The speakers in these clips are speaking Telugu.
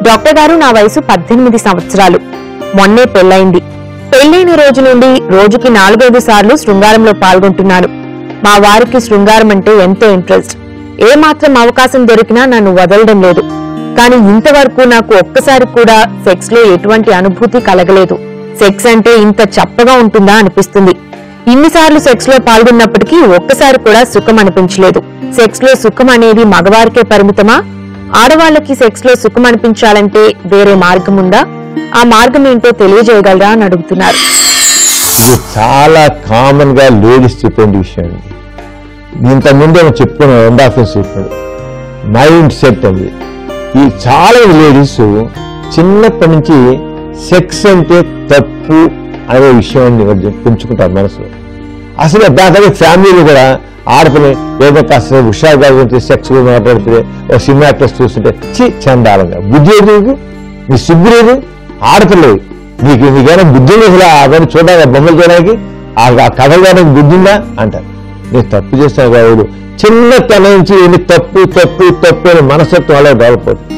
డాక్టర్ గారు, నా వయసు 18 సంవత్సరాలు. మొన్నే పెళ్లైంది. పెళ్లైన రోజు నుండి రోజుకి 4-5 సార్లు శృంగారంలో పాల్గొంటున్నాను. మా వారికి శృంగారం అంటే ఎంతో ఇంట్రెస్ట్. ఏమాత్రం అవకాశం దొరికినా నన్ను వదలడం లేదు. కానీ ఇంతవరకు నాకు ఒక్కసారి కూడా సెక్స్ లో ఎటువంటి అనుభూతి కలగలేదు. సెక్స్ అంటే ఇంత చప్పగా ఉంటుందా అనిపిస్తుంది. ఇన్నిసార్లు సెక్స్ లో పాల్గొన్నప్పటికీ ఒక్కసారి కూడా సుఖం అనిపించలేదు. సెక్స్ లో సుఖం అనేది మగవారికే పరిమితమా? ఆడవాళ్లకి సెక్స్ లో సుఖం అనిపించాలంటే వేరే మార్గం ఉందా? ఆ మార్గం ఏంటో తెలియజేయగలరా అని అడుగుతున్నారు. ఇది చాలా కామన్ గా లేడీస్ చెప్పే విషయం అండి. ఇంతకుముందే చెప్పుకున్నాం, ఎండాఫీస్ చెప్పాడు, మైండ్ సెట్ అది. ఈ చాలా లేడీస్ చిన్నప్పటి నుంచి సెక్స్ అంటే తప్పు అనే విషయాన్ని పెంచుకుంటారు మనసులో. అసలు దాని ఫ్యామిలీలు కూడా ఆడపిల్ల ఏదో కాస్త హుషారుగా ఉంటే సెక్స్ మాట్లాడితే ఒక సినిమా యాక్టర్స్ చూస్తుంటే చందాలంగా బుద్ధి లేదు, నీ సిగ్గు లేదు, ఆడపిల్లవి నీకేమైనా బుద్ధి లేదు, అవన్నీ చూడడానికి బొమ్మలు చూడడానికి ఆ కథలు చూడడానికి బుద్ధి ఉందా అంటారు. నేను తప్పు చేస్తాను కాదు, చిన్నతనం నుంచి ఎన్ని తప్పు తప్పు తప్పు అని మనస్తత్వం అలా డెవలప్ అవుతుంది.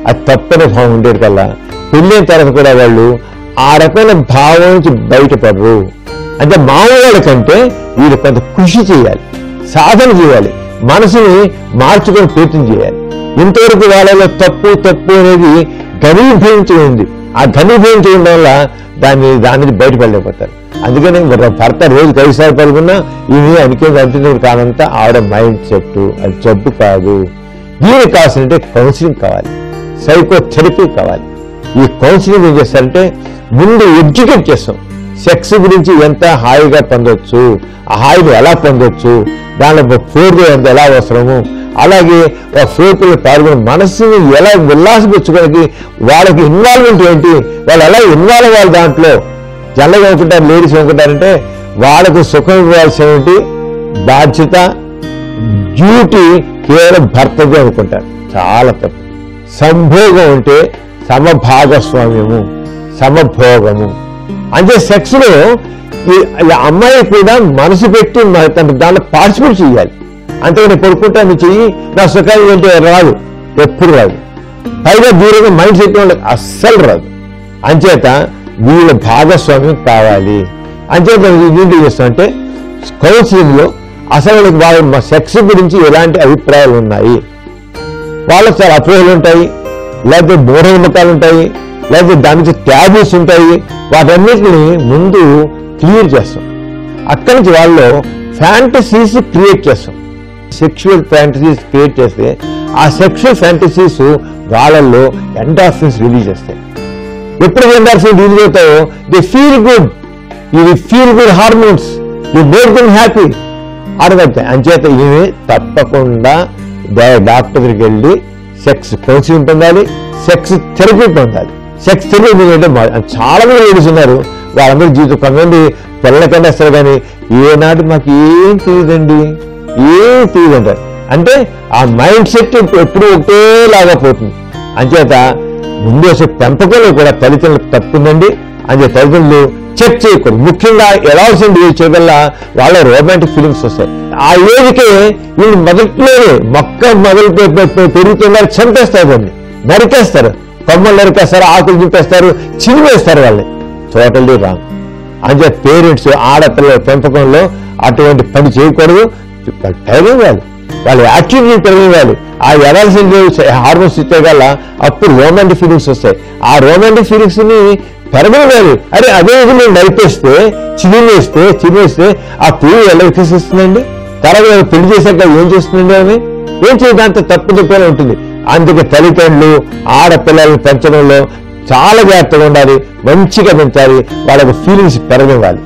అది తప్పని భావం ఉండేది కల్లా పెళ్ళైన తర్వాత కూడా వాళ్ళు ఆ రకమైన భావం నుంచి బయటపడరు. అంటే మామూలు కంటే వీళ్ళు కొంత కృషి చేయాలి, సాధన చేయాలి, మనసుని మార్చుకొని ప్రయత్నం చేయాలి. ఇంతవరకు వాళ్ళలో తప్పు తప్పు అనేది ఘనీభవించి ఉంది. ఆ ఘనీభవించి ఉండడం వల్ల దాన్ని బయటపడలేకపోతారు. అందుకని భర్త రోజుకి 5 సార్లు పడుకున్నా ఇవి అనుకుని కానంతా ఆవిడ మైండ్ సెట్, అది జబ్బు కాదు. దీనికి కావాల్సిందంటే కౌన్సిలింగ్ కావాలి, సైకోథెరపీ కావాలి. ఈ కౌన్సిలింగ్ ఏం చేస్తారంటే ముందు ఎడ్యుకేట్ చేస్తాం. సెక్స్ గురించి ఎంత హాయిగా పొందొచ్చు, ఆ హాయిని ఎలా పొందొచ్చు, దానిలో ఫోర్లు ఎంత ఎలా అవసరము, అలాగే ఆ ఫోర్లు పాల్గొని మనస్సుని ఎలా ఉల్లాసపరచుకోవడానికి వాళ్ళకి ఇన్వాల్వ్మెంట్ ఏంటి, వాళ్ళు ఎలా ఇన్వాల్వ్ అవ్వాలి. దాంట్లో జనరల్గా అనుకుంటారు, లేడీస్ అనుకుంటారంటే వాళ్ళకు సుఖం ఇవ్వాల్సిన బాధ్యత, డ్యూటీ కేవలం భర్తగా అనుకుంటారు. చాలా తప్పు. సంభోగం అంటే సమభాగస్వామ్యము, సమభోగము. అంటే సెక్స్ లో ఈ అమ్మాయి కూడా మనసు పెట్టి దాంట్లో పార్టిసిపేట్ చేయాలి. అంతేగాని పడుకుంటాను చెయ్యి నా సుఖాన్ని అంటే రాదు, ఎప్పుడు రాదు. పైగా దూరంగా మైండ్ సెట్ వాళ్ళకి అస్సలు రాదు. అంచేత వీళ్ళ భాగస్వామ్యం కావాలి. అంచేత ఏంటి చేస్తామంటే కౌన్సిలింగ్ లో అసలు వాళ్ళ సెక్స్ గురించి ఎలాంటి అభిప్రాయాలు ఉన్నాయి, వాళ్ళకి చాలా అపోహలు ఉంటాయి, లేకపోతే మూఢనమ్మకాలు ఉంటాయి, లేకపోతే దాని నుంచి ట్యాబూస్ ఉంటాయి. వాటన్నిటిని ముందు క్లియర్ చేస్తాం. అక్కడి నుంచి వాళ్ళు ఫ్యాంటసీస్ క్రియేట్ చేస్తాం. సెక్షువల్ ఫ్యాంటసీస్ క్రియేట్ చేస్తే ఆ సెక్షువల్ ఫ్యాంటసీస్ వాళ్ళల్లో ఎండార్ఫిన్స్ రిలీజ్ చేస్తాయి. ఎప్పుడు ఎండార్ఫిన్స్ రిలీజ్ అవుతాయో దే ఫీల్ గుడ్, ఇది feel good hormones, you make them happy అడగలుగుతాయి. అంచేత ఇవి తప్పకుండా డాక్టర్ దగ్గరికి వెళ్ళి సెక్స్ కౌన్సిలింగ్ పొందాలి, సెక్స్ థెరపీ పొందాలి. సెక్స్ థెరపీ అంటే చాలా మంది లేడీస్ ఉన్నారు, వాళ్ళందరూ జీవితం కొంతమంది పిల్లలకన్నా వస్తారు, కానీ ఏనాడు మాకు ఏం తెలియదండి, ఏం తెలియదంటారు. అంటే ఆ మైండ్ సెట్ ఎప్పుడు ఒకేలాగా పోతుంది. అంచేత ముందు అసలు పెంపకంలో కూడా తల్లిదండ్రులకు తప్పుందండి. అంతే తల్లిదండ్రులు చెక్ చేయకూడదు. ముఖ్యంగా ఎలాల్సింది చేయగల వాళ్ళ రొమాంటిక్ ఫీలింగ్స్ వస్తాయి. ఆ ఏజ్కే వీళ్ళు మొదట్లోనే మొక్క మొదలు పెరుగుతున్నారు, చంపేస్తారు, దాన్ని నరికేస్తారు, కొమ్మలు నరికేస్తారు, ఆకులు చింపేస్తారు, చినివేస్తారు వాళ్ళని. Totally wrong. అంటే పేరెంట్స్ ఆడపిల్లల పెంపకంలో అటువంటి పని చేయకూడదు. పెరగవాలి, వాళ్ళ యాక్టివిటీ పెరగవాలి. ఆ ఎడాల్సింది హార్మోన్స్ ఇచ్చే వల్ల అప్పుడు రొమాంటిక్ ఫీలింగ్స్ వస్తాయి. ఆ రొమాంటిక్ ఫీలింగ్స్ ని పెరగలేదు. అరే అదే నేను నడిపేస్తే చినివేస్తే ఆ పువ్వు ఎలా వికసిస్తుందండి? తర్వాత పెళ్లి చేశాక ఏం చేస్తుందండి? ఆమె ఏం చేయడానికి తప్పుగా ఉంటుంది. అందుకే తల్లిదండ్రులు ఆడపిల్లలను పెంచడంలో చాలా జాగ్రత్తగా ఉండాలి, మంచిగా పెంచాలి, వాళ్ళకి ఫీలింగ్స్ పెరగవాలి.